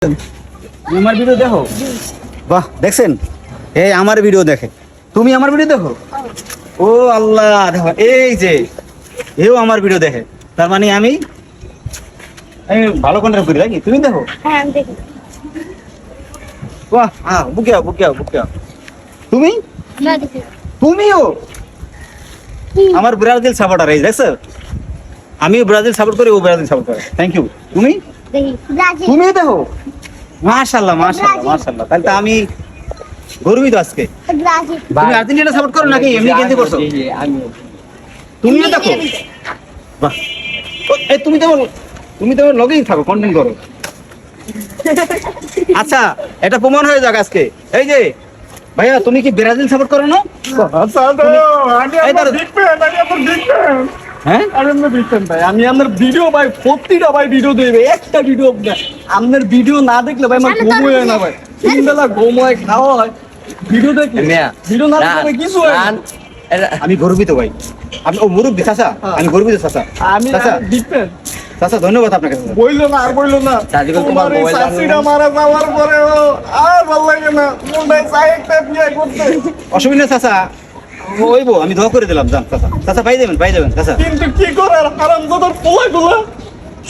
তুমি আমার ভিডিও দেখো? বাহ, দেখছেন? এই আমার ভিডিও দেখে, তুমি আমার ভিডিও দেখো? ও আল্লাহ, দেখো এই যে এও আমার ভিডিও দেখে, তার মানে আমি ভালো কন্টেন্ট করি নাকি? তুমি দেখো? হ্যাঁ আমি দেখি। বাহ, হ্যাঁ, বুকে আও, বুকে আও, বুকে আও। তুমি? না দেখি। তুমিও আমার ব্রাজিল সাপোর্টার, এই দেখছো? আমি ব্রাজিল সাপোর্ট করি, ও ব্রাজিল সাপোর্ট করে। Thank you. তুমি? দেখি ব্রাজিল। তুমি দেখো? মাশাআল্লাহ, মাশাআল্লাহ, মাশাআল্লাহ। তাহলে তো আমি গর্বিত আজকে। ব্রাজিল। তুমি আর্জেন্টিনা সাপোর্ট করো নাকি এমনি কেন্দ্রে করছো? তুমিও দেখো? বাহ, এই তুমি তো লগেই থাকো, কন্টেন্ট করো। আচ্ছা, এটা প্রমাণ হয়ে যাক আজকে। এই যে ভাইয়া, তুমি কি ব্রাজিল সাপোর্ট করো না? হ্যাঁ, আমি আপনার ভিডিও ভাই, প্রতিটা ভাই ভিডিও দেবে, একটা ভিডিও আপনার ভিডিও না দেখলে ভাই আমার ঘুম হয় না ভাই। তিন বেলা ঘুম হয়, খাওয়া হয়, ভিডিও দেখলে ভিডিও না দেখলে কিছু হয় না। আমি গর্বিত ভাই। আপনি ও মুরব্বী চাচা, আমি গর্বিত চাচা। আমি চাচা, দেখবেন চাচা ধন্যবাদ আপনাকে চাচা। বইলো না আর বইলো না, তোমার এই শাশুড়িটা মারা যাওয়ার পরে আর ভালো লাগে না, মনটাই চাই একটা বিয়ে করতে। অসুবিধা চাচা, ওইবো, আমি দোয়া করে দিলাম, যান চাচা। চাচা পাই যাবেন চাচা। কিন্তু কি করে হারামজাদার পোলাগুলো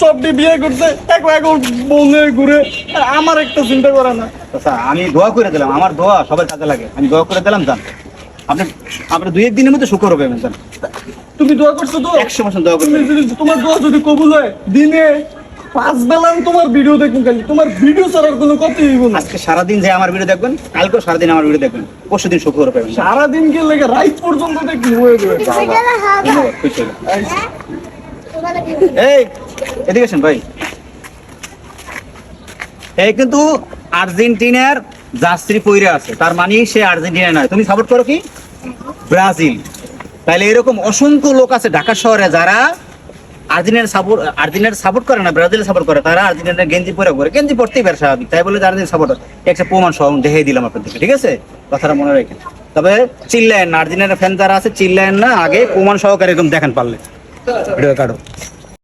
সবটি বিয়ে করতে এক এক বনে ঘুরে, আমার একটা চিন্তা করে না। চাচা আমি দোয়া করে দিলাম, আমার দোয়া সবার কাজে লাগে, আমি দোয়া করে দিলাম, যান। আপনি দুই একদিনের মধ্যে শুকর হবে, যান। তুমি দোয়া করছো তো? 100% দোয়া করবেন। তোমার দোয়া যদি কবুল হয়, দিনে 5 বেলা আমি তোমার ভিডিও দেখুন, খালি তোমার ভিডিও ছাড়ার কোনো কথাই হইব না। আজকে সারাদিন যে আমার ভিডিও দেখবেন, কালকেও সারাদিন আমার ভিডিও দেখবেন, পরশুদিন শুক্র পাবেন। সারাদিন কে লেগে রাত পর্যন্ত দেখি হয়ে যাবে। ধন্যবাদ, খুশি হলাম। এই এদিকে আসেন ভাই। এই কিন্তু আর্জেন্টিনার জার্সি পইরে আছে, তার মানে সে আর্জেন্টিনা নয়। তুমি সাপোর্ট করো কি? ব্রাজিল। তাহলে এরকম অসংখ্য লোক আছে ঢাকা শহরে যারা আর্জেন্টিনার সাপোর্ট করে না, ব্রাজিল সাপোর্ট করে। তারা আর্জেন্টিনার গেঞ্জি পরে করে, গেঞ্জি পরতেই পারে স্বাভাবিক, তাই বলে আর্জেন্টিনা সাপোর্ট। একটা প্রমাণ সহ দেখিয়ে দিলাম আপনাদেরকে, ঠিক আছে? কথাটা মনে রেখে, তবে চিল্লায়েন না, আর্জেন্টিনার ফ্যান যারা আছে চিল্লায়েন না, আগে প্রমাণ সহকারে এরকম দেখেন পারলে ভিডিও কাটো।